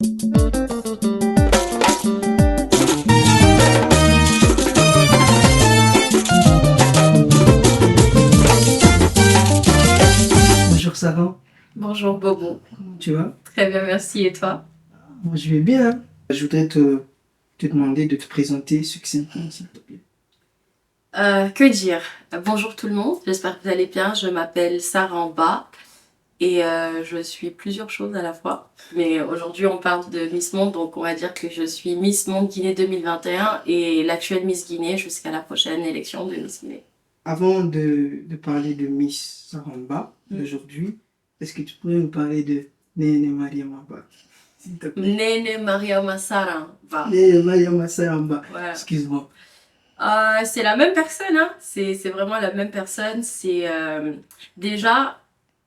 Bonjour Sarah, Bonjour Bobo. comment tu vas? Très bien, merci. Et toi? Moi je vais bien. Je voudrais te demander de te présenter succinctement, s'il te plaît. Que dire? Bonjour tout le monde, j'espère que vous allez bien. Je m'appelle Sarah Amba et je suis plusieurs choses à la fois. Mais aujourd'hui, on parle de Miss Monde, donc on va dire que je suis Miss Monde Guinée 2021 et l'actuelle Miss Guinée jusqu'à la prochaine élection de Miss Guinée. Avant de parler de Miss Saramba d'aujourd'hui, est-ce que tu pourrais nous parler de Néné Mariamaba, s'il te plaît? Nene Mariama Saramba. Néné Mariama Saramba, Voilà. excuse-moi. C'est la même personne, hein. C'est vraiment la même personne. Déjà,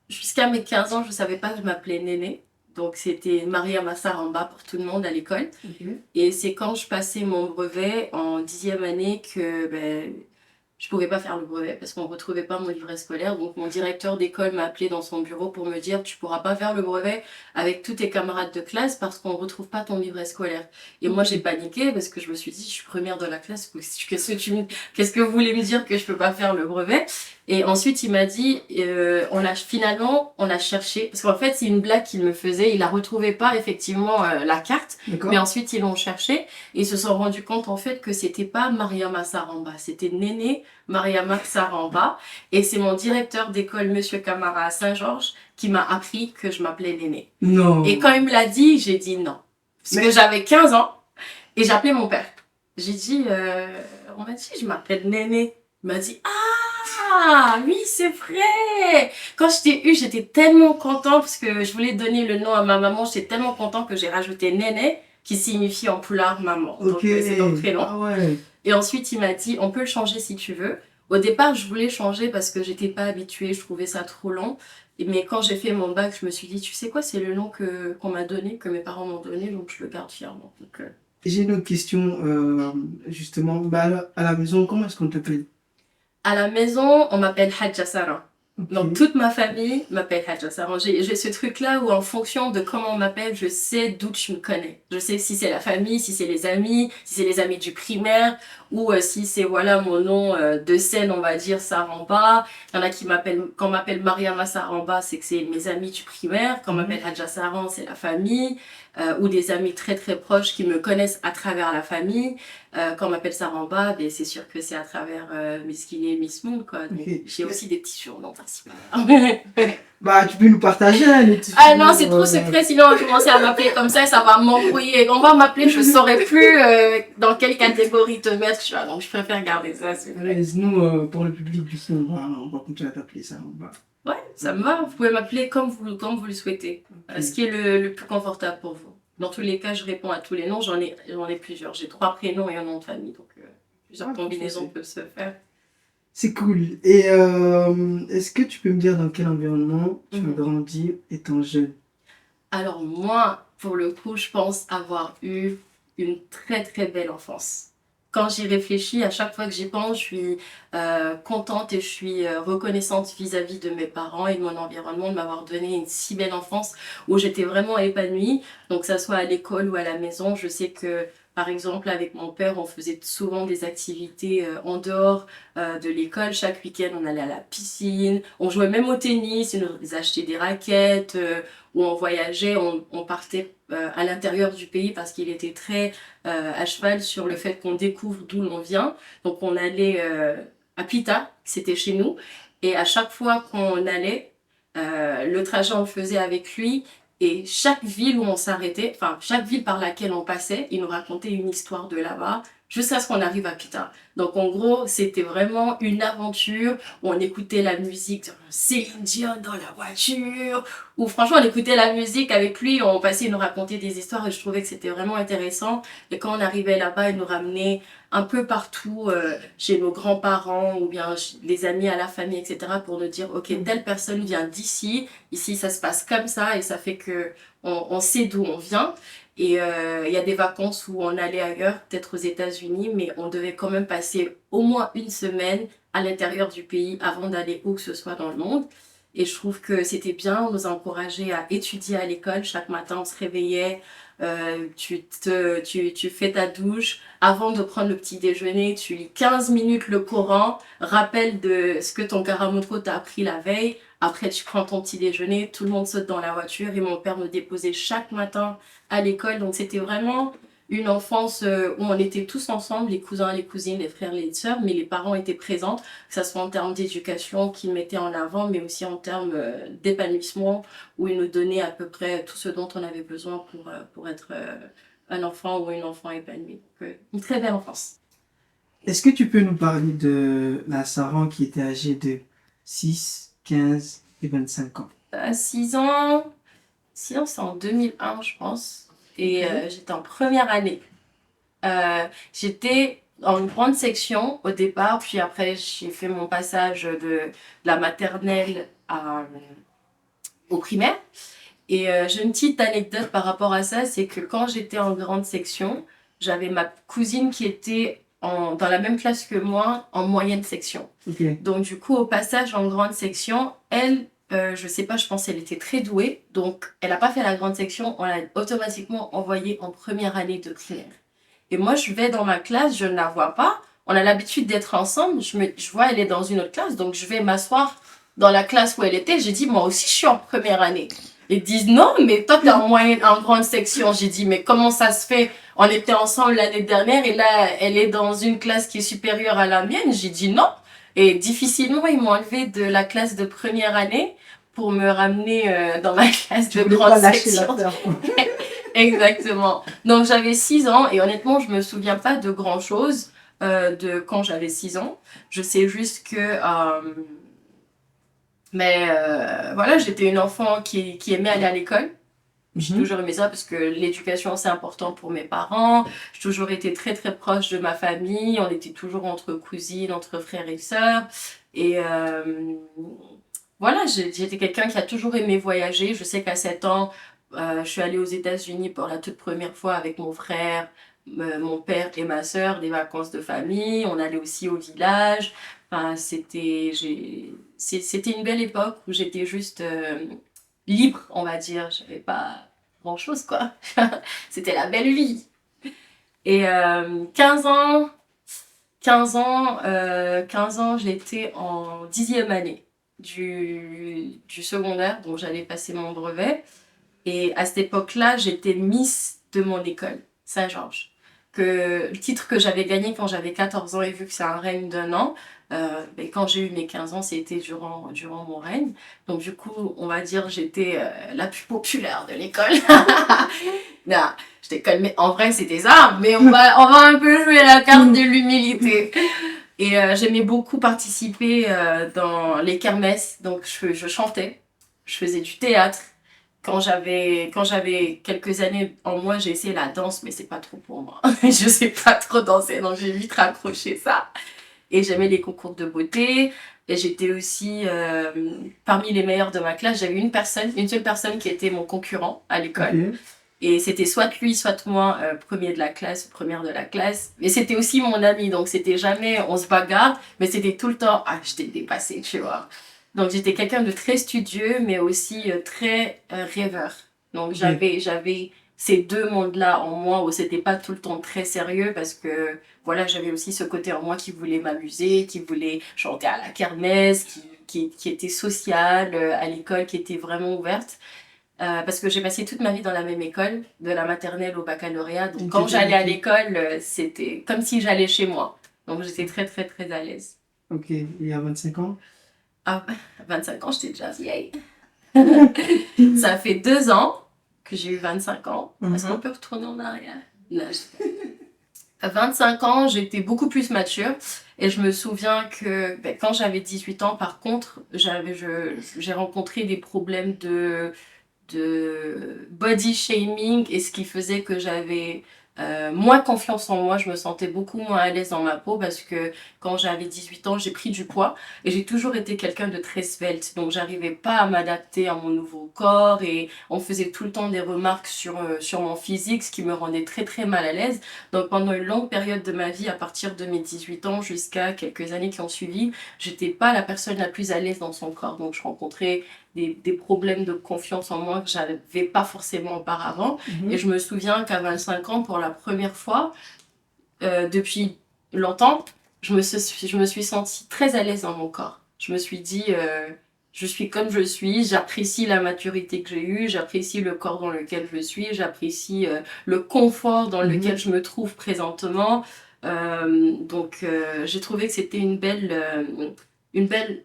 jusqu'à mes 15 ans, je savais pas que je m'appelais Néné. Donc c'était Maria Massaramba pour tout le monde à l'école. Ok. Et c'est quand je passais mon brevet en 10e année que je pouvais pas faire le brevet parce qu'on retrouvait pas mon livret scolaire. Donc mon directeur d'école m'a appelé dans son bureau pour me dire tu pourras pas faire le brevet avec tous tes camarades de classe parce qu'on retrouve pas ton livret scolaire. Et moi j'ai paniqué parce que je me suis dit je suis première de la classe, qu'est-ce que vous voulez me dire que je peux pas faire le brevet? Et ensuite, il m'a dit, on a cherché, parce qu'en fait, c'est une blague qu'il me faisait. Il a retrouvé pas effectivement la carte, D'accord. mais ensuite ils l'ont cherché et ils se sont rendus compte en fait que c'était pas Mariama Saramba, c'était Néné Mariama Saramba. Et c'est mon directeur d'école, Monsieur Camara à Saint-Georges, qui m'a appris que je m'appelais Néné. Non. Et quand il me l'a dit, j'ai dit non, parce Mais- que j'avais 15 ans et j'ai appelé mon père. J'ai dit, on m'a dit, je m'appelle Néné. Il m'a dit, ah, oui, c'est vrai. Quand je t'ai eu, j'étais tellement content parce que je voulais donner le nom à ma maman. J'étais tellement content que j'ai rajouté Néné, qui signifie en poulard maman. Ok. Donc, c'est mon prénom. Ah ouais. Et ensuite, il m'a dit, on peut le changer si tu veux. Au départ, je voulais changer parce que j'étais pas habituée, je trouvais ça trop long. Mais quand j'ai fait mon bac, je me suis dit, tu sais quoi, c'est le nom qu'on m'a donné, que mes parents m'ont donné, donc je le garde fièrement. Donc, J'ai une autre question, justement. Bah, à la maison, comment est-ce qu'on t'appelle? à la maison, on m'appelle Hadja Sarah. Ok. Donc toute ma famille m'appelle Hadja Sarah. J'ai ce truc-là où en fonction de comment on m'appelle, je sais d'où tu me connais. Je sais si c'est la famille, si c'est les amis, si c'est les amis du primaire, ou si c'est voilà mon nom de scène, on va dire Saramba. Il y en a qui m'appellent, quand on m'appelle Mariama Saramba, c'est que c'est mes amis du primaire. Quand on m'appelle Hadja Sarah, c'est la famille. Ou des amis très très proches qui me connaissent à travers la famille. Quand on m'appelle Saramba, ben, c'est sûr que c'est à travers Miss Guinée et Miss Monde, quoi. Donc, Ok. j'ai aussi des petits surnoms principaux. Bah, tu peux nous partager les petits Ah non, c'est surnoms, trop secret, sinon on va commencer à m'appeler comme ça va m'embrouiller. On va m'appeler, je saurais plus dans quelle catégorie te mettre. Donc je préfère garder ça. Allez, nous, pour le public, du coup, on va continuer à t'appeler ça. Ouais, ça me va. Vous pouvez m'appeler comme vous le souhaitez. Ce qui est le plus confortable pour vous. Dans tous les cas, je réponds à tous les noms. J'en ai plusieurs. J'ai 3 prénoms et un nom de famille. Donc plusieurs combinaisons peuvent se faire. C'est cool. Et est-ce que tu peux me dire dans quel environnement tu as grandi étant jeune? Alors moi, pour le coup, je pense avoir eu une très très belle enfance. Quand j'y réfléchis, à chaque fois que j'y pense, je suis contente et je suis reconnaissante vis-à-vis de mes parents et de mon environnement de m'avoir donné une si belle enfance où j'étais vraiment épanouie. Donc que ça soit à l'école ou à la maison, je sais que par exemple avec mon père, on faisait souvent des activités en dehors de l'école. Chaque week-end, on allait à la piscine, on jouait même au tennis, ils nous achetaient des raquettes, où on voyageait, on partait à l'intérieur du pays parce qu'il était très à cheval sur le fait qu'on découvre d'où l'on vient. Donc on allait à Pita, c'était chez nous, et à chaque fois qu'on allait, le trajet on le faisait avec lui, et chaque ville où on s'arrêtait, enfin chaque ville par laquelle on passait, il nous racontait une histoire de là-bas, jusqu'à ce qu'on arrive à Pita. Donc en gros, c'était vraiment une aventure où on écoutait la musique de Céline Dion dans la voiture, où franchement on écoutait la musique avec lui, on passait, il nous racontait des histoires et je trouvais que c'était vraiment intéressant. Et quand on arrivait là-bas, il nous ramenait un peu partout chez nos grands-parents ou bien les amis à la famille, etc. pour nous dire, ok, telle personne vient d'ici, ici ça se passe comme ça et ça fait que on sait d'où on vient. Et il y a des vacances où on allait ailleurs, peut-être aux États-Unis, mais on devait quand même passer au moins une semaine à l'intérieur du pays avant d'aller où que ce soit dans le monde. Et je trouve que c'était bien, on nous encourageait à étudier à l'école. Chaque matin, on se réveillait, tu fais ta douche. Avant de prendre le petit déjeuner, tu lis 15 minutes le Coran, rappel de ce que ton Karamotro t'a appris la veille. Après, tu prends ton petit déjeuner, tout le monde saute dans la voiture et mon père me déposait chaque matin à l'école. Donc, c'était vraiment une enfance où on était tous ensemble, les cousins, les cousines, les frères, les sœurs, mais les parents étaient présents, que ce soit en termes d'éducation qu'ils mettaient en avant, mais aussi en termes d'épanouissement, où ils nous donnaient à peu près tout ce dont on avait besoin pour être un enfant ou une enfant épanouie. Donc, une très belle enfance. Est-ce que tu peux nous parler de la Saran qui était âgée de 6, 15 et 25 ans? À 6 ans, 6 ans, c'est en 2001, je pense. Et Ok. j'étais en première année. J'étais en grande section au départ, puis après j'ai fait mon passage de la maternelle au primaire. Et j'ai une petite anecdote par rapport à ça, c'est que quand j'étais en grande section, j'avais ma cousine qui était dans la même classe que moi en moyenne section. Ok. Donc du coup, au passage en grande section, elle, je sais pas, je pense qu'elle était très douée. Donc elle n'a pas fait la grande section, on l'a automatiquement envoyée en première année de primaire. Et moi, je vais dans ma classe, je ne la vois pas. On a l'habitude d'être ensemble. Je vois, elle est dans une autre classe, donc je vais m'asseoir dans la classe où elle était. J'ai dit, moi aussi, je suis en première année. Ils disent, non, mais toi, t'es en moyenne, en grande section. J'ai dit, mais comment ça se fait? On était ensemble l'année dernière et là, elle est dans une classe qui est supérieure à la mienne. J'ai dit non. Et difficilement, ils m'ont enlevé de la classe de première année pour me ramener dans ma classe Tu de voulais grande pas lâcher section. l'affaire. Exactement. Donc j'avais 6 ans et honnêtement, je me souviens pas de grand-chose de quand j'avais 6 ans. Je sais juste que... voilà, j'étais une enfant qui aimait aller à l'école. J'ai toujours aimé ça parce que l'éducation, c'est important pour mes parents. J'ai toujours été très, très proche de ma famille. On était toujours entre cousines, entre frères et sœurs. Et voilà, j'étais quelqu'un qui a toujours aimé voyager. Je sais qu'à 7 ans, je suis allée aux États-Unis pour la toute première fois avec mon frère, mon père et ma sœur, des vacances de famille. On allait aussi au village. Enfin, c'était une belle époque où j'étais juste libre, on va dire. J'avais pas grand-chose, quoi. C'était la belle vie. Et 15 ans, 15 ans, j'étais en 10e année du secondaire, donc j'allais passer mon brevet. Et à cette époque-là, j'étais Miss de mon école, Saint-Georges. Le titre que j'avais gagné quand j'avais 14 ans, et vu que c'est un règne d'un an, ben, quand j'ai eu mes 15 ans, c'était durant mon règne. Donc du coup, on va dire j'étais la plus populaire de l'école. Non, je déconne, mais en vrai c'était ça, mais on va un peu jouer la carte de l'humilité. Et j'aimais beaucoup participer dans les kermesses, donc je chantais, je faisais du théâtre. Quand j'avais quelques années en moi, j'ai essayé la danse, mais c'est pas trop pour moi. Je sais pas trop danser, donc j'ai vite raccroché ça. Et j'aimais les concours de beauté. Et j'étais aussi parmi les meilleurs de ma classe. J'avais une seule personne qui était mon concurrent à l'école. Ok. Et c'était soit lui, soit moi, premier de la classe, première de la classe. Mais c'était aussi mon ami, donc c'était jamais on se bagarre, mais c'était tout le temps, ah, je t'ai dépassé, tu vois. Donc j'étais quelqu'un de très studieux, mais aussi très rêveur. Donc Ok. j'avais ces deux mondes-là en moi où c'était pas tout le temps très sérieux parce que voilà, j'avais aussi ce côté en moi qui voulait m'amuser, qui voulait chanter à la kermesse, qui était sociale à l'école, qui était vraiment ouverte. Parce que j'ai passé toute ma vie dans la même école, de la maternelle au baccalauréat. Donc Donc, quand t'étais j'allais à habitué. l'école, c'était comme si j'allais chez moi. Donc j'étais très très très à l'aise. Ok. Et à 25 ans? À 25 ans, j'étais déjà vieille. Ça fait 2 ans que j'ai eu 25 ans. Est-ce qu'on peut retourner en arrière? Non, à 25 ans, j'étais beaucoup plus mature. Et je me souviens que ben, quand j'avais 18 ans, par contre, j'ai rencontré des problèmes de body shaming et ce qui faisait que j'avais moins confiance en moi, je me sentais beaucoup moins à l'aise dans ma peau parce que quand j'avais 18 ans, j'ai pris du poids et j'ai toujours été quelqu'un de très svelte. Donc j'arrivais pas à m'adapter à mon nouveau corps et on faisait tout le temps des remarques sur mon physique, ce qui me rendait très très mal à l'aise. Donc pendant une longue période de ma vie, à partir de mes 18 ans jusqu'à quelques années qui ont suivi, j'étais pas la personne la plus à l'aise dans son corps. Donc je rencontrais des problèmes de confiance en moi que j'avais pas forcément auparavant. Et je me souviens qu'à 25 ans, pour la première fois, depuis longtemps, je me suis sentie très à l'aise dans mon corps. Je me suis dit, je suis comme je suis, j'apprécie la maturité que j'ai eue, j'apprécie le corps dans lequel je suis, j'apprécie le confort dans lequel je me trouve présentement. Donc j'ai trouvé que c'était une belle,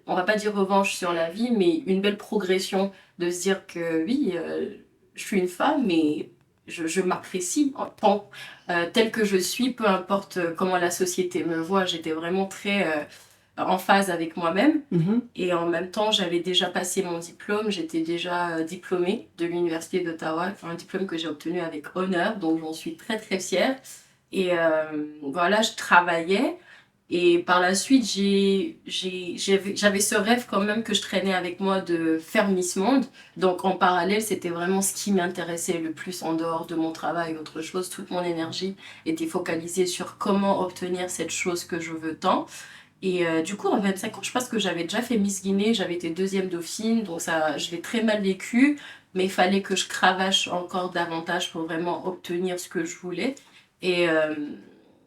on va pas dire revanche sur la vie, mais une belle progression de se dire que oui, je suis une femme, mais je m'apprécie en tant telle que je suis, peu importe comment la société me voit. J'étais vraiment très en phase avec moi-même. Et en même temps, j'avais déjà passé mon diplôme. J'étais déjà diplômée de l'Université d'Ottawa, un diplôme que j'ai obtenu avec honneur. Donc, j'en suis très, très fière. Et voilà, je travaillais. Et par la suite, j'avais ce rêve quand même que je traînais avec moi de faire Miss Monde. Donc en parallèle, c'était vraiment ce qui m'intéressait le plus en dehors de mon travail, autre chose. Toute mon énergie était focalisée sur comment obtenir cette chose que je veux tant. Et du coup, en 25 ans, je pense que j'avais déjà fait Miss Guinée, j'avais été deuxième dauphine, donc ça, je l'ai très mal vécu, mais il fallait que je cravache encore davantage pour vraiment obtenir ce que je voulais. Et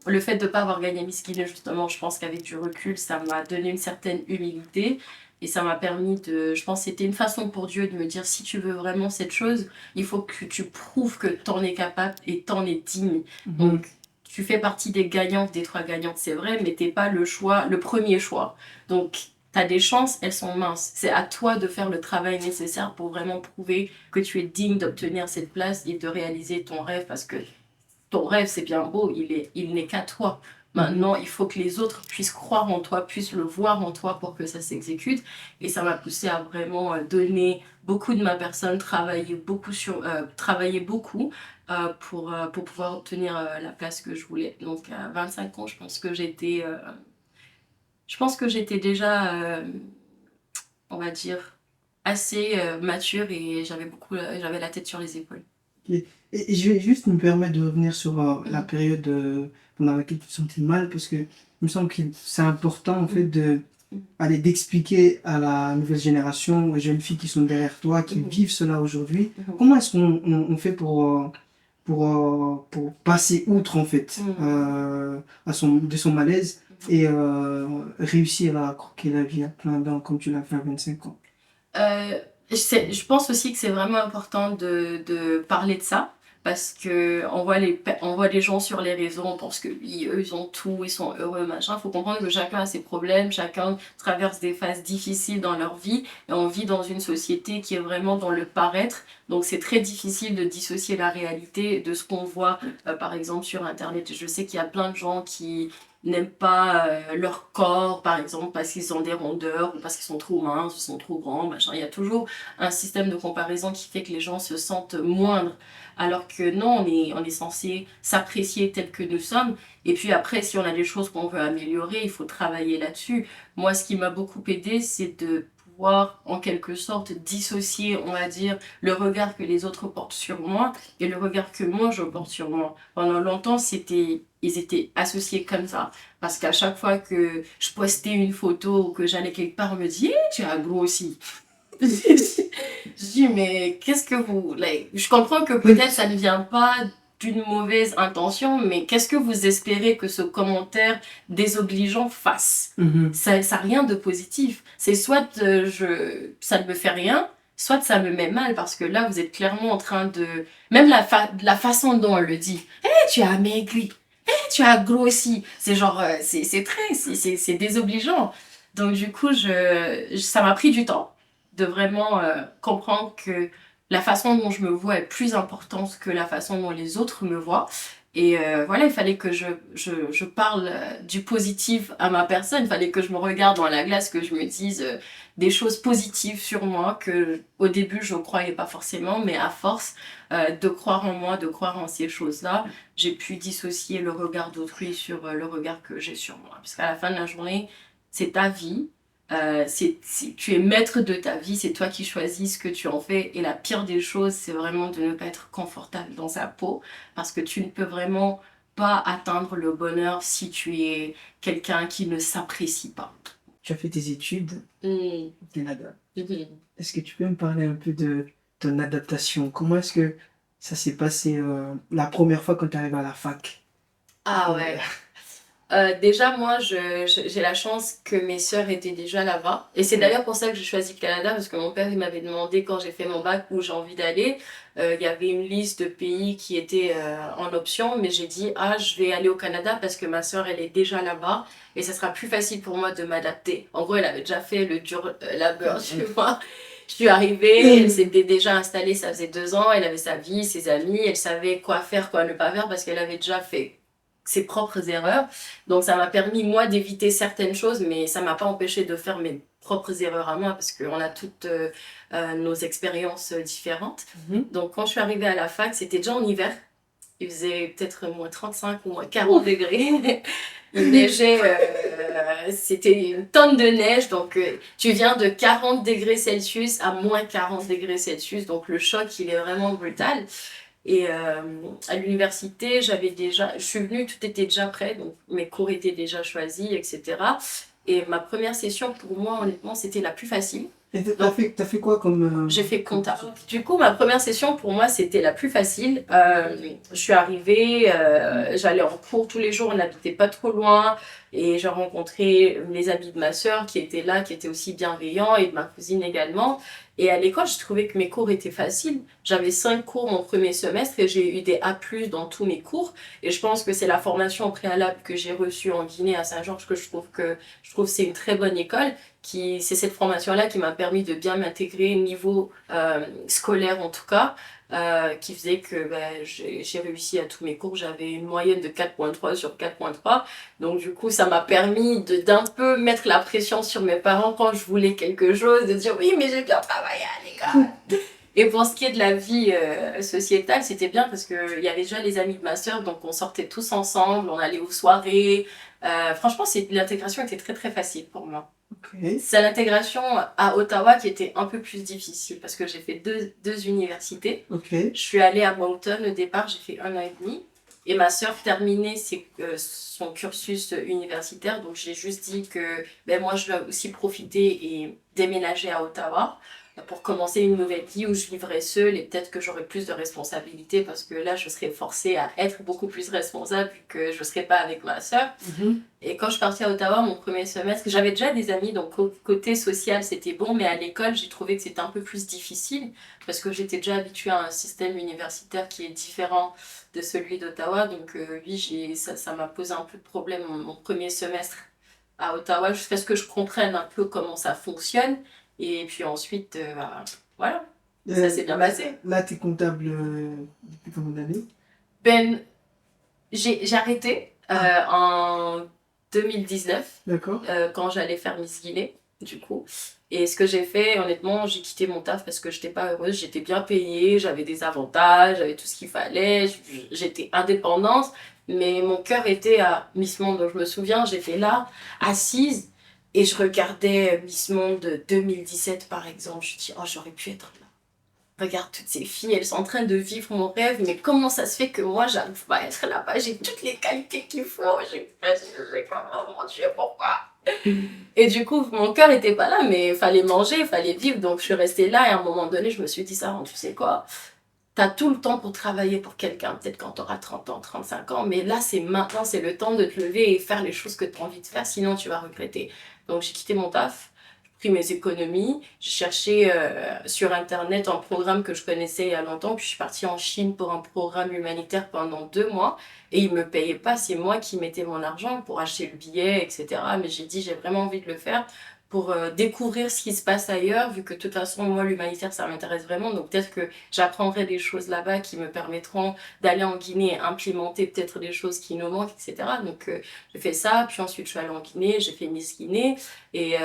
le fait de ne pas avoir gagné Miss Guinée, justement, je pense qu'avec du recul, ça m'a donné une certaine humilité. Et ça m'a permis de... Je pense que c'était une façon pour Dieu de me dire, si tu veux vraiment cette chose, il faut que tu prouves que tu en es capable et tu en es digne. Donc, tu fais partie des gagnantes, des 3 gagnantes, c'est vrai, mais tu n'es pas le premier choix. Donc, tu as des chances, elles sont minces. C'est à toi de faire le travail nécessaire pour vraiment prouver que tu es digne d'obtenir cette place et de réaliser ton rêve, parce que ton rêve, c'est bien beau, il n'est qu'à toi. Maintenant, il faut que les autres puissent croire en toi, puissent le voir en toi pour que ça s'exécute. Et ça m'a poussé à vraiment donner beaucoup de ma personne, travailler beaucoup pour pouvoir obtenir la place que je voulais. Donc à 25 ans, je pense que j'étais déjà, on va dire, assez mature et j'avais la tête sur les épaules. Et je vais juste me permettre de revenir sur la période pendant laquelle tu te sentais mal, parce que il me semble que c'est important en fait d'expliquer à la nouvelle génération, aux jeunes filles qui sont derrière toi, qui vivent cela aujourd'hui, comment est-ce qu'on fait pour passer outre en fait de son malaise et réussir à croquer la vie à plein dents comme tu l'as fait à 25 ans. Je pense aussi que c'est vraiment important de parler de ça, parce que on voit les gens sur les réseaux, on pense que oui, eux ils ont tout, ils sont heureux, machin. Il faut comprendre que chacun a ses problèmes, chacun traverse des phases difficiles dans leur vie, et on vit dans une société qui est vraiment dans le paraître. Donc c'est très difficile de dissocier la réalité de ce qu'on voit par exemple sur internet. Je sais qu'il y a plein de gens qui n'aiment pas leur corps, par exemple, parce qu'ils ont des rondeurs ou parce qu'ils sont trop minces, ou sont trop grands, machin. Il y a toujours un système de comparaison qui fait que les gens se sentent moindres, alors que non, on est censé s'apprécier tel que nous sommes. Et puis après, si on a des choses qu'on veut améliorer, il faut travailler là-dessus. Moi, ce qui m'a beaucoup aidé, c'est de pouvoir, en quelque sorte, dissocier, on va dire, le regard que les autres portent sur moi et le regard que moi, je porte sur moi. Pendant longtemps, ils étaient associés comme ça. Parce qu'à chaque fois que je postais une photo ou que j'allais quelque part, on me dit hey, tu as grossi. Je dis, mais qu'est-ce que vous... Like, je comprends que peut-être ça ne vient pas d'une mauvaise intention, mais qu'est-ce que vous espérez que ce commentaire désobligeant fasse? Ça n'a rien de positif. C'est soit ça ne me fait rien, soit ça me met mal, parce que là, vous êtes clairement en train de... Même la façon dont on le dit. Hey, tu as maigri. Hey, tu as grossi. C'est genre... c'est désobligeant. Donc du coup, ça m'a pris du temps de vraiment comprendre que la façon dont je me vois est plus importante que la façon dont les autres me voient. Et voilà, il fallait que je parle du positif à ma personne. Il fallait que je me regarde dans la glace, que je me dise des choses positives sur moi que au début je ne croyais pas forcément, mais à force de croire en moi, de croire en ces choses-là, j'ai pu dissocier le regard d'autrui sur le regard que j'ai sur moi. Parce qu'à la fin de la journée, c'est ta vie. Tu es maître de ta vie, c'est toi qui choisis ce que tu en fais. Et la pire des choses, c'est vraiment de ne pas être confortable dans sa peau, parce que tu ne peux vraiment pas atteindre le bonheur si tu es quelqu'un qui ne s'apprécie pas. Tu as fait tes études au Canada. Est-ce que tu peux me parler un peu de ton adaptation? Comment est-ce que ça s'est passé la première fois quand tu arrives à la fac? Ah Euh, ouais. Déjà, moi, j'ai la chance que mes sœurs étaient déjà là-bas. Et c'est d'ailleurs pour ça que j'ai choisi le Canada, parce que mon père, il m'avait demandé quand j'ai fait mon bac où j'ai envie d'aller. Il y avait une liste de pays qui étaient en option, mais j'ai dit, ah, je vais aller au Canada parce que ma sœur, elle est déjà là-bas. Et ça sera plus facile pour moi de m'adapter. En gros, elle avait déjà fait le dur labeur chez moi. Je suis arrivée, elle s'était déjà installée, ça faisait 2 ans, elle avait sa vie, ses amis, elle savait quoi faire, quoi ne pas faire parce qu'elle avait déjà fait ses propres erreurs. Donc ça m'a permis, moi, d'éviter certaines choses, mais ça m'a pas empêché de faire mes propres erreurs à moi, parce qu'on a toutes nos expériences différentes. Donc quand je suis arrivée à la fac, c'était déjà en hiver. Il faisait peut-être moins 35 ou moins 40 degrés. Il neigeait, c'était une tonne de neige. Donc tu viens de 40 degrés Celsius à moins 40 degrés Celsius. Donc le choc, il est vraiment brutal. Et à l'université, je suis venue, tout était déjà prêt, donc mes cours étaient déjà choisis, etc. Et ma première session, pour moi, honnêtement, c'était la plus facile. Et t'as fait quoi comme... J'ai fait compta. Du coup, ma première session, pour moi, c'était la plus facile. Je suis arrivée, j'allais en cours tous les jours, on n'habitait pas trop loin. Et j'ai rencontré les amis de ma sœur qui étaient là, qui étaient aussi bienveillants, et de ma cousine également. Et à l'école, je trouvais que mes cours étaient faciles. J'avais 5 cours mon premier semestre et j'ai eu des A+ dans tous mes cours. Et je pense que c'est la formation au préalable que j'ai reçue en Guinée à Saint-Georges que je trouve que c'est une très bonne école. C'est cette formation-là qui m'a permis de bien m'intégrer au niveau scolaire en tout cas, qui faisait que j'ai réussi à tous mes cours. J'avais une moyenne de 4,3 sur 4,3. Donc du coup, ça m'a permis d'un peu mettre la pression sur mes parents quand je voulais quelque chose, de dire oui, mais j'ai bien travaillé à l'école. Et pour ce qui est de la vie sociétale, c'était bien parce qu'il y avait déjà les amis de ma sœur, donc on sortait tous ensemble, on allait aux soirées. Franchement, l'intégration était très très facile pour moi. Ok. C'est l'intégration à Ottawa qui était un peu plus difficile parce que j'ai fait deux universités. Ok. Je suis allée à Moncton au départ, j'ai fait 1 an et demi. Et ma sœur terminait son cursus universitaire, donc j'ai juste dit que moi je dois aussi profiter et déménager à Ottawa pour commencer une nouvelle vie où je vivrai seule et peut-être que j'aurai plus de responsabilités parce que là je serai forcée à être beaucoup plus responsable vu que je ne serai pas avec ma sœur. Et quand je suis partie à Ottawa, mon premier semestre, j'avais déjà des amis, donc côté social c'était bon, mais à l'école j'ai trouvé que c'était un peu plus difficile parce que j'étais déjà habituée à un système universitaire qui est différent de celui d'Ottawa. Donc oui, ça m'a posé un peu de problème mon premier semestre à Ottawa jusqu'à ce que je comprenne un peu comment ça fonctionne. Et puis ensuite, voilà, ça s'est bien passé. Là, t'es comptable depuis combien d'années? Ben, j'ai arrêté en 2019 D'accord. quand j'allais faire Miss Guinée, du coup. Et ce que j'ai fait, honnêtement, j'ai quitté mon taf parce que j'étais pas heureuse, j'étais bien payée, j'avais des avantages, j'avais tout ce qu'il fallait, j'étais indépendante, mais mon cœur était à Miss Monde. Donc je me souviens, j'étais là, assise, et je regardais Miss Monde 2017 par exemple. Je me dis, oh, j'aurais pu être là. Regarde toutes ces filles, elles sont en train de vivre mon rêve, mais comment ça se fait que moi, j'arrive pas à être là-bas? J'ai toutes les qualités qu'il faut, oh mon Dieu, pourquoi? Et du coup, mon cœur était pas là, mais il fallait manger, il fallait vivre, donc je suis restée là, et à un moment donné, je me suis dit, Sarah, tu sais quoi? T'as tout le temps pour travailler pour quelqu'un, peut-être quand t'auras 30 ans, 35 ans, mais là, c'est maintenant, c'est le temps de te lever et faire les choses que t'as envie de faire, sinon tu vas regretter. Donc j'ai quitté mon taf, j'ai pris mes économies, j'ai cherché sur internet un programme que je connaissais il y a longtemps, puis je suis partie en Chine pour un programme humanitaire pendant 2 mois, et ils me payaient pas, c'est moi qui mettais mon argent pour acheter le billet, etc. Mais j'ai dit, j'ai vraiment envie de le faire pour découvrir ce qui se passe ailleurs, vu que de toute façon, moi, l'humanitaire, ça m'intéresse vraiment. Donc peut-être que j'apprendrai des choses là-bas qui me permettront d'aller en Guinée et implémenter peut-être des choses qui nous manquent, etc. Donc j'ai fait ça, puis ensuite je suis allée en Guinée, j'ai fait Miss Guinée, et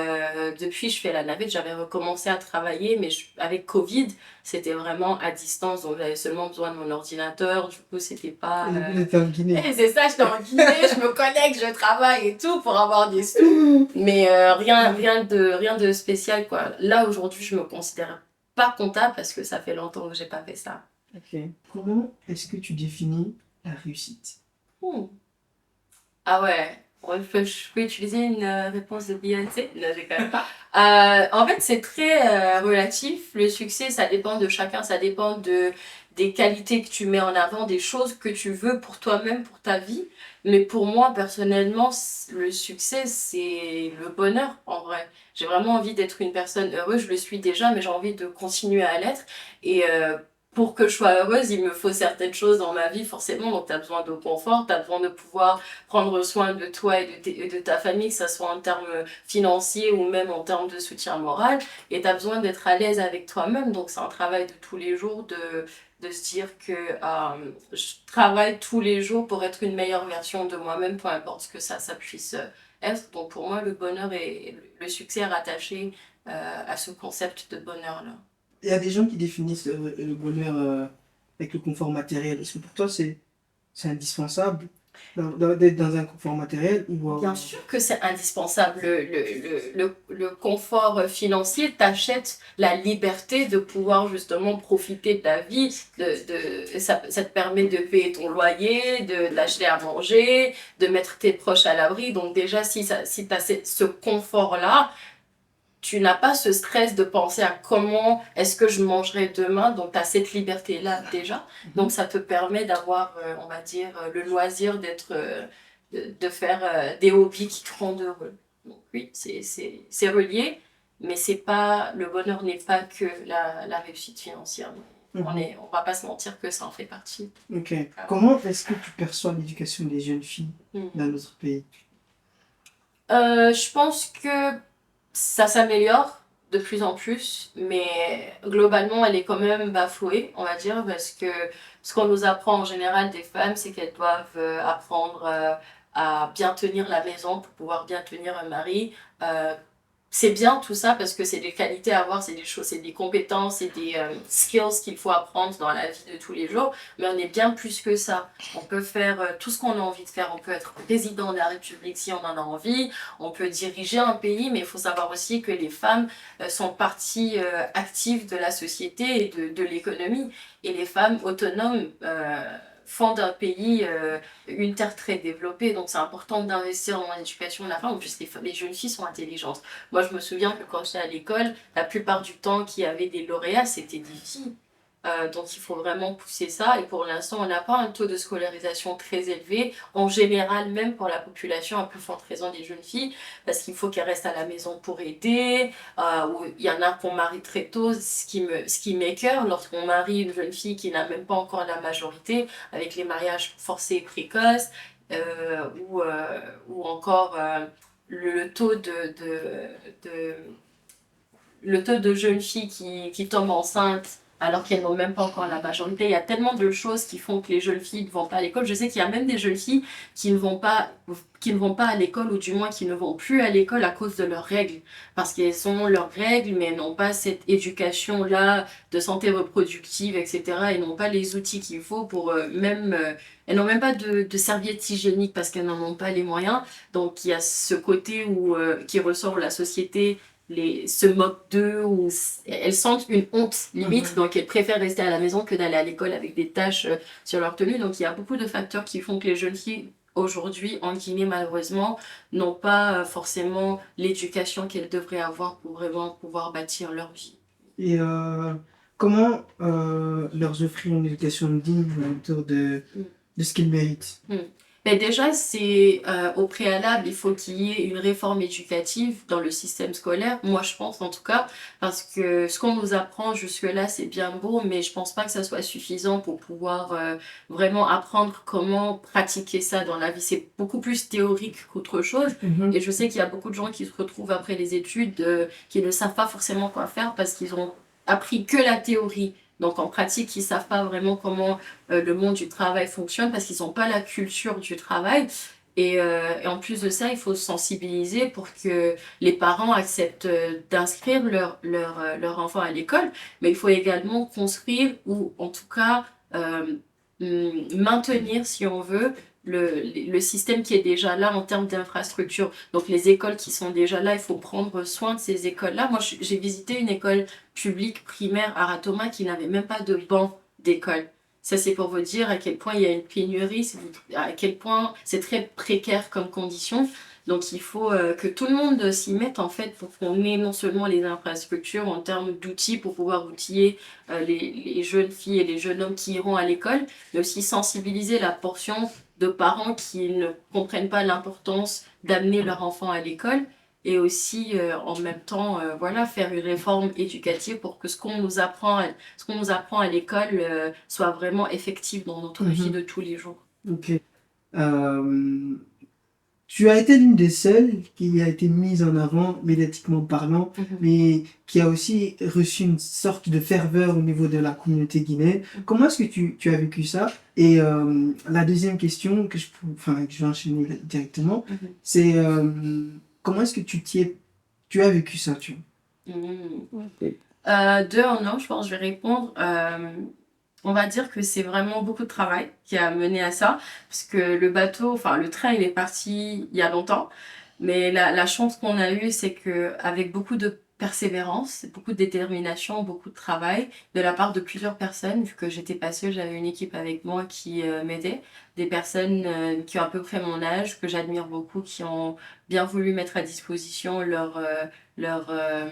depuis je fais la navette, j'avais recommencé à travailler, mais avec Covid, c'était vraiment à distance, donc j'avais seulement besoin de mon ordinateur, du coup c'était pas... T'étais en Guinée. C'est ça, j'étais en Guinée, je me connecte, je travaille et tout pour avoir des sous, mais rien de spécial quoi. Là aujourd'hui, je me considère pas comptable parce que ça fait longtemps que j'ai pas fait ça. Ok. Comment est-ce que tu définis la réussite? Hmm. Ah ouais. Je peux utiliser une réponse de Beyoncé? Non, j'ai quand même pas. En fait, c'est très relatif. Le succès, ça dépend de chacun, ça dépend des qualités que tu mets en avant, des choses que tu veux pour toi-même, pour ta vie. Mais pour moi, personnellement, le succès, c'est le bonheur, en vrai. J'ai vraiment envie d'être une personne heureuse, je le suis déjà, mais j'ai envie de continuer à l'être. Et pour que je sois heureuse, il me faut certaines choses dans ma vie, forcément. Donc, tu as besoin de confort, tu as besoin de pouvoir prendre soin de toi et de ta famille, que ce soit en termes financiers ou même en termes de soutien moral. Et tu as besoin d'être à l'aise avec toi-même. Donc, c'est un travail de tous les jours de se dire que je travaille tous les jours pour être une meilleure version de moi-même, peu importe ce que ça puisse être. Donc, pour moi, le bonheur et le succès est rattaché à ce concept de bonheur-là. Il y a des gens qui définissent le bonheur avec le confort matériel. Est-ce que pour toi, c'est indispensable d'être dans un confort matériel ou Bien sûr que c'est indispensable. Le confort financier t'achète la liberté de pouvoir justement profiter de ta vie. Ça te permet de payer ton loyer, d'acheter à manger, de mettre tes proches à l'abri. Donc déjà, si tu as ce confort-là, tu n'as pas ce stress de penser à comment est-ce que je mangerai demain. Donc, tu as cette liberté-là déjà. Donc, ça te permet d'avoir, on va dire, le loisir de faire des hobbies qui te rendent heureux. Donc, oui, c'est relié, mais c'est pas, le bonheur n'est pas que la réussite financière. On va pas se mentir que ça en fait partie. Ok. Comment est-ce que tu perçois l'éducation des jeunes filles dans notre pays? Je pense que ça s'améliore de plus en plus, mais globalement, elle est quand même bafouée, on va dire, parce que ce qu'on nous apprend en général des femmes, c'est qu'elles doivent apprendre à bien tenir la maison pour pouvoir bien tenir un mari. C'est bien tout ça parce que c'est des qualités à avoir, c'est des choses, c'est des compétences, c'est des skills qu'il faut apprendre dans la vie de tous les jours. Mais on est bien plus que ça. On peut faire tout ce qu'on a envie de faire. On peut être président de la République si on en a envie. On peut diriger un pays, mais il faut savoir aussi que les femmes sont partie active de la société et de l'économie. Et les femmes autonomes font d'un pays une terre très développée. Donc c'est important d'investir dans l'éducation de la femme. En plus, les jeunes filles sont intelligentes. Moi, je me souviens que quand j'étais à l'école, la plupart du temps qu'il y avait des lauréats, c'était des filles. Donc il faut vraiment pousser ça. Et pour l'instant, on n'a pas un taux de scolarisation très élevé. En général, même pour la population, à plus forte raison des jeunes filles, parce qu'il faut qu'elles restent à la maison pour aider. Ou il y en a qu'on marie très tôt, ce qui m'écoeure lorsqu'on marie une jeune fille qui n'a même pas encore la majorité, avec les mariages forcés et précoces, ou encore le taux de le taux de jeunes filles qui tombent enceintes alors qu'elles n'ont même pas encore la majorité. Il y a tellement de choses qui font que les jeunes filles ne vont pas à l'école. Je sais qu'il y a même des jeunes filles qui ne vont pas à l'école, ou du moins qui ne vont plus à l'école à cause de leurs règles. Parce qu'elles ont leurs règles, mais elles n'ont pas cette éducation-là de santé reproductive, etc. Elles n'ont pas les outils qu'il faut pour elles n'ont même pas de serviettes hygiéniques parce qu'elles n'en ont pas les moyens. Donc il y a ce côté qui ressort où la société se moquent d'eux, ou elles sentent une honte limite, donc elles préfèrent rester à la maison que d'aller à l'école avec des taches sur leur tenue. Donc il y a beaucoup de facteurs qui font que les jeunes filles aujourd'hui, en Guinée, malheureusement, n'ont pas forcément l'éducation qu'elles devraient avoir pour vraiment pouvoir bâtir leur vie. Et comment leur offrir une éducation digne à la hauteur de ce qu'ils méritent? Mais déjà, c'est au préalable, il faut qu'il y ait une réforme éducative dans le système scolaire. Moi, je pense en tout cas, parce que ce qu'on nous apprend jusque-là, c'est bien beau, mais je pense pas que ça soit suffisant pour pouvoir vraiment apprendre comment pratiquer ça dans la vie. C'est beaucoup plus théorique qu'autre chose. Et je sais qu'il y a beaucoup de gens qui se retrouvent après les études qui ne savent pas forcément quoi faire parce qu'ils ont appris que la théorie. Donc en pratique, ils ne savent pas vraiment comment le monde du travail fonctionne parce qu'ils n'ont pas la culture du travail. Et en plus de ça, il faut sensibiliser pour que les parents acceptent d'inscrire leur enfant à l'école. Mais il faut également construire, ou en tout cas maintenir, si on veut, le système qui est déjà là en termes d'infrastructure. Donc les écoles qui sont déjà là, il faut prendre soin de ces écoles-là. Moi, j'ai visité une école publique primaire à Ratoma qui n'avait même pas de banc d'école. Ça, c'est pour vous dire à quel point il y a une pénurie, à quel point c'est très précaire comme condition. Donc, il faut que tout le monde s'y mette, en fait, pour qu'on ait non seulement les infrastructures en termes d'outils pour pouvoir outiller les jeunes filles et les jeunes hommes qui iront à l'école, mais aussi sensibiliser la portion de parents qui ne comprennent pas l'importance d'amener leur enfant à l'école et aussi en même temps voilà, faire une réforme éducative pour que ce qu'on nous apprend à l'école soit vraiment effectif dans notre vie de tous les jours. Ok. Euh, Tu as été l'une des seules qui a été mise en avant médiatiquement parlant, mais qui a aussi reçu une sorte de ferveur au niveau de la communauté guinéenne. Comment est-ce que tu as vécu ça? Et la deuxième question que je vais enchaîner directement, c'est comment est-ce que tu as vécu ça, tu vois? Deux en un, je pense, je vais répondre. On va dire que c'est vraiment beaucoup de travail qui a mené à ça, parce que le train, il est parti il y a longtemps, mais la chance qu'on a eue, c'est que avec beaucoup de persévérance, beaucoup de détermination, beaucoup de travail de la part de plusieurs personnes, vu que j'étais pas seule, j'avais une équipe avec moi qui m'aidait, des personnes qui ont à peu près mon âge, que j'admire beaucoup, qui ont bien voulu mettre à disposition leur, euh,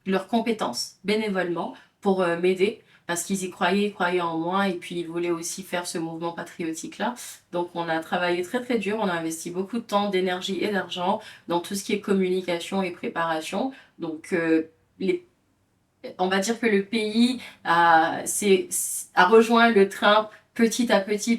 leurs compétences bénévolement pour m'aider parce qu'ils y croyaient, ils croyaient en moi et puis ils voulaient aussi faire ce mouvement patriotique-là. Donc on a travaillé très très dur, on a investi beaucoup de temps, d'énergie et d'argent dans tout ce qui est communication et préparation. Donc on va dire que le pays a rejoint le train petit à petit.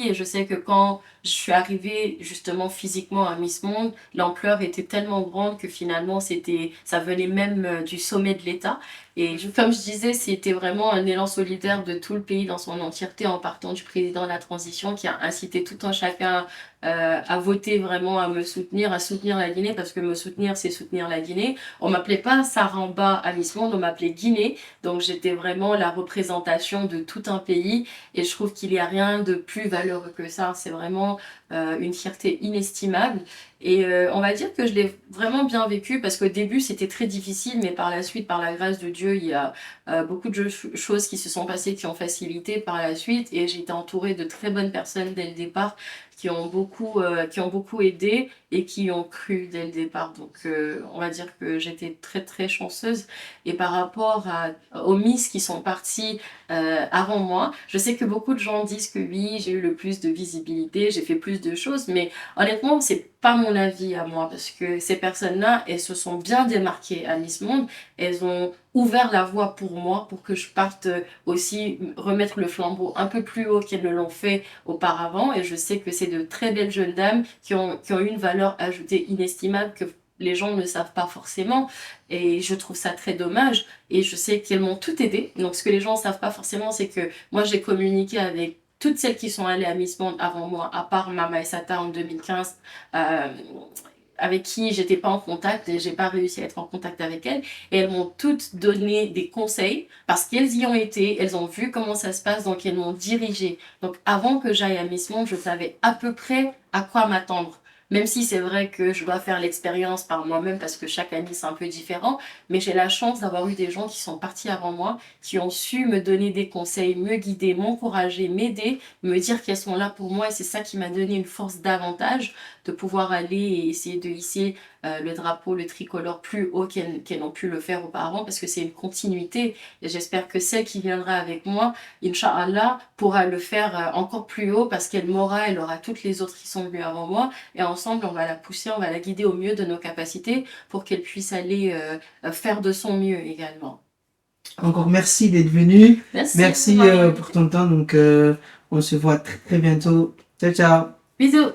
Et je sais que quand je suis arrivée justement physiquement à Miss Monde, l'ampleur était tellement grande que finalement ça venait même du sommet de l'État. Et comme je disais, c'était vraiment un élan solidaire de tout le pays dans son entièreté en partant du président de la transition qui a incité tout un chacun à voter vraiment, à me soutenir, à soutenir la Guinée, parce que me soutenir, c'est soutenir la Guinée. On m'appelait pas Saramba à Miss Monde, on m'appelait Guinée. Donc j'étais vraiment la représentation de tout un pays. Et je trouve qu'il n'y a rien de plus valeureux que ça. C'est vraiment une fierté inestimable. Et on va dire que je l'ai vraiment bien vécu parce qu'au début c'était très difficile, mais par la suite, par la grâce de Dieu, il y a beaucoup de choses qui se sont passées qui ont facilité par la suite. Et j'ai été entourée de très bonnes personnes dès le départ qui ont beaucoup aidé et qui ont cru dès le départ. Donc on va dire que j'étais très très chanceuse. Et par rapport aux Miss qui sont parties avant moi, je sais que beaucoup de gens disent que oui, j'ai eu le plus de visibilité, j'ai fait plus de choses, mais honnêtement, c'est pas mon avis à moi parce que ces personnes-là, elles se sont bien démarquées à Miss Monde, elles ont ouvert la voie pour moi, pour que je parte aussi remettre le flambeau un peu plus haut qu'elles ne l'ont fait auparavant. Et je sais que c'est de très belles jeunes dames qui ont eu une valeur ajoutée inestimable que les gens ne savent pas forcément. Et je trouve ça très dommage. Et je sais qu'elles m'ont tout aidé. Donc ce que les gens ne savent pas forcément, c'est que moi j'ai communiqué avec toutes celles qui sont allées à Miss Monde avant moi, à part Mama et Sata en 2015, avec qui j'étais pas en contact et j'ai pas réussi à être en contact avec elles. Et elles m'ont toutes donné des conseils parce qu'elles y ont été, elles ont vu comment ça se passe, donc elles m'ont dirigée. Donc avant que j'aille à Miss Monde, je savais à peu près à quoi m'attendre. Même si c'est vrai que je dois faire l'expérience par moi-même parce que chaque année c'est un peu différent, mais j'ai la chance d'avoir eu des gens qui sont partis avant moi, qui ont su me donner des conseils, me guider, m'encourager, m'aider, me dire qu'elles sont là pour moi et c'est ça qui m'a donné une force davantage de pouvoir aller et essayer de hisser le drapeau, le tricolore plus haut qu'elles ont pu le faire auparavant parce que c'est une continuité et j'espère que celle qui viendra avec moi, Inch'Allah, pourra le faire encore plus haut parce qu'elle m'aura, elle aura toutes les autres qui sont venues avant moi et ensemble on va la pousser, on va la guider au mieux de nos capacités pour qu'elle puisse aller faire de son mieux également. Encore merci d'être venu. Merci Pour ton temps. Donc, on se voit très, très bientôt. Ciao, ciao. Bisous.